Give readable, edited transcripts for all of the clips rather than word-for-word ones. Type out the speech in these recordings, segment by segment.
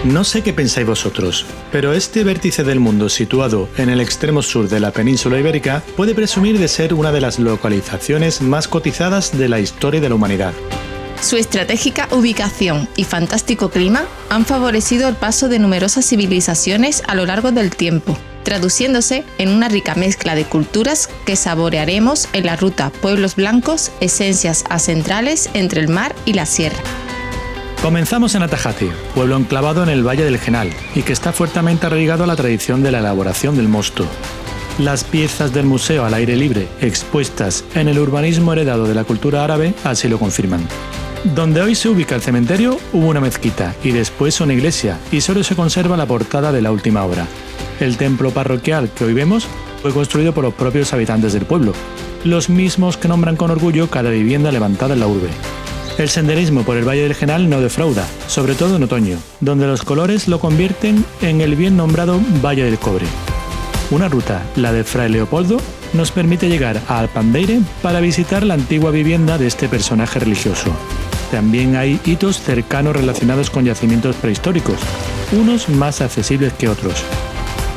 No sé qué pensáis vosotros, pero este vértice del mundo situado en el extremo sur de la península ibérica puede presumir de ser una de las localizaciones más cotizadas de la historia de la humanidad. Su estratégica ubicación y fantástico clima han favorecido el paso de numerosas civilizaciones a lo largo del tiempo, traduciéndose en una rica mezcla de culturas que saborearemos en la ruta Pueblos Blancos, esencias ancestrales entre el mar y la sierra. Comenzamos en Atajate, pueblo enclavado en el Valle del Genal y que está fuertemente arraigado a la tradición de la elaboración del mosto. Las piezas del museo al aire libre, expuestas en el urbanismo heredado de la cultura árabe, así lo confirman. Donde hoy se ubica el cementerio, hubo una mezquita y después una iglesia, y solo se conserva la portada de la última obra. El templo parroquial que hoy vemos fue construido por los propios habitantes del pueblo, los mismos que nombran con orgullo cada vivienda levantada en la urbe. El senderismo por el Valle del Genal no defrauda, sobre todo en otoño, donde los colores lo convierten en el bien nombrado Valle del Cobre. Una ruta, la de Fray Leopoldo, nos permite llegar a Alpandeire para visitar la antigua vivienda de este personaje religioso. También hay hitos cercanos relacionados con yacimientos prehistóricos, unos más accesibles que otros.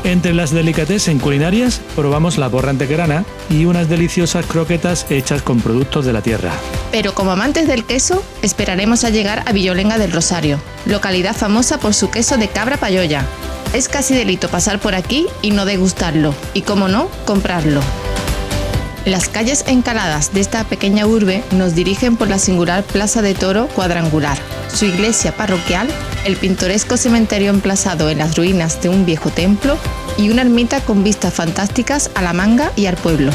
Entre las delicatessen culinarias probamos la borra antequerana y unas deliciosas croquetas hechas con productos de la tierra. Pero como amantes del queso, esperaremos a llegar a Villolenga del Rosario, localidad famosa por su queso de cabra payoya. Es casi delito pasar por aquí y no degustarlo, y cómo no, comprarlo. Las calles encaladas de esta pequeña urbe nos dirigen por la singular Plaza de Toro cuadrangular, su iglesia parroquial, el pintoresco cementerio emplazado en las ruinas de un viejo templo y una ermita con vistas fantásticas a la Manga y al pueblo.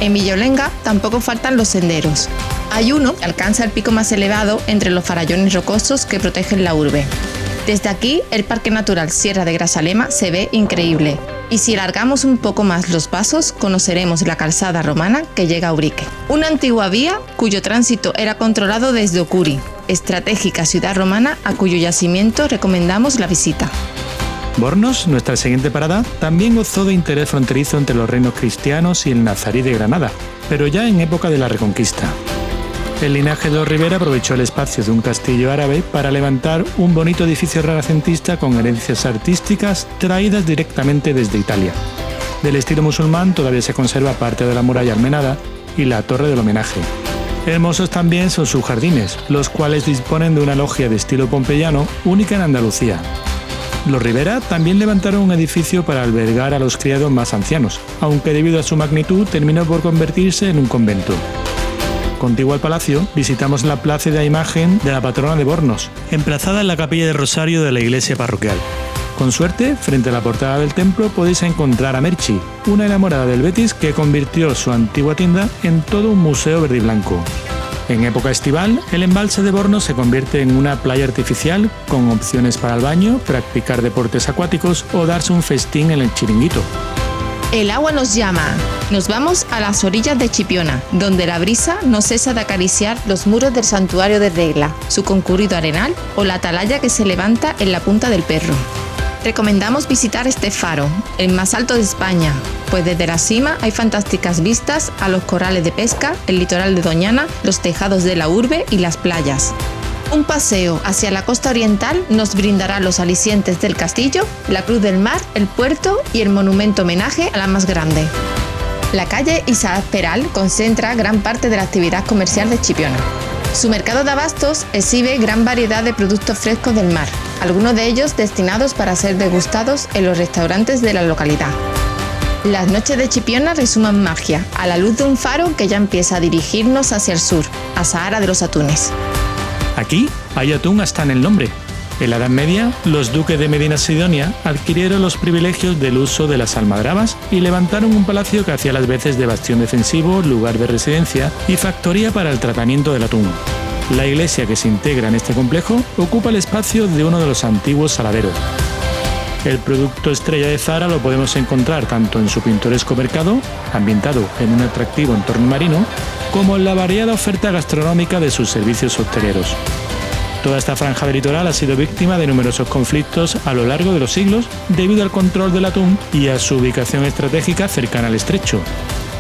En Villolenga tampoco faltan los senderos. Hay uno que alcanza el pico más elevado entre los farallones rocosos que protegen la urbe. Desde aquí, el Parque Natural Sierra de Grazalema se ve increíble. Y si alargamos un poco más los pasos, conoceremos la calzada romana que llega a Ubrique. Una antigua vía cuyo tránsito era controlado desde Ocuri, estratégica ciudad romana a cuyo yacimiento recomendamos la visita. Bornos, nuestra siguiente parada, también gozó de interés fronterizo entre los reinos cristianos y el nazarí de Granada, pero ya en época de la Reconquista. El linaje de los Rivera aprovechó el espacio de un castillo árabe para levantar un bonito edificio renacentista con herencias artísticas traídas directamente desde Italia. Del estilo musulmán todavía se conserva parte de la muralla almenada y la torre del homenaje. Hermosos también son sus jardines, los cuales disponen de una logia de estilo pompeyano única en Andalucía. Los Rivera también levantaron un edificio para albergar a los criados más ancianos, aunque debido a su magnitud terminó por convertirse en un convento. Contiguo al palacio, visitamos la plácida imagen de la patrona de Bornos, emplazada en la capilla del Rosario de la iglesia parroquial. Con suerte, frente a la portada del templo podéis encontrar a Merchi, una enamorada del Betis que convirtió su antigua tienda en todo un museo verde y blanco. En época estival, el embalse de Bornos se convierte en una playa artificial con opciones para el baño, practicar deportes acuáticos o darse un festín en el chiringuito. El agua nos llama. Nos vamos a las orillas de Chipiona, donde la brisa no cesa de acariciar los muros del santuario de Regla, su concurrido arenal o la atalaya que se levanta en la Punta del Perro. Recomendamos visitar este faro, el más alto de España, pues desde la cima hay fantásticas vistas a los corrales de pesca, el litoral de Doñana, los tejados de la urbe y las playas. Un paseo hacia la costa oriental nos brindará los alicientes del castillo, la Cruz del Mar, el puerto y el monumento homenaje a la más grande. La calle Isaac Peral concentra gran parte de la actividad comercial de Chipiona. Su mercado de abastos exhibe gran variedad de productos frescos del mar, algunos de ellos destinados para ser degustados en los restaurantes de la localidad. Las noches de Chipiona resuman magia, a la luz de un faro que ya empieza a dirigirnos hacia el sur, a Sahara de los Atunes. Aquí hay atún hasta en el nombre. En la Edad Media, los duques de Medina Sidonia adquirieron los privilegios del uso de las almadrabas y levantaron un palacio que hacía las veces de bastión defensivo, lugar de residencia y factoría para el tratamiento del atún. La iglesia que se integra en este complejo ocupa el espacio de uno de los antiguos saladeros. El producto estrella de Zara lo podemos encontrar tanto en su pintoresco mercado, ambientado en un atractivo entorno marino, como en la variada oferta gastronómica de sus servicios hosteleros. Toda esta franja del litoral ha sido víctima de numerosos conflictos a lo largo de los siglos debido al control del atún y a su ubicación estratégica cercana al estrecho.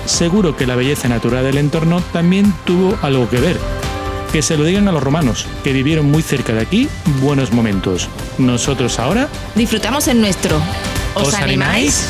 Seguro que la belleza natural del entorno también tuvo algo que ver. Que se lo digan a los romanos, que vivieron muy cerca de aquí buenos momentos. Nosotros ahora disfrutamos el nuestro. ¿Os animáis?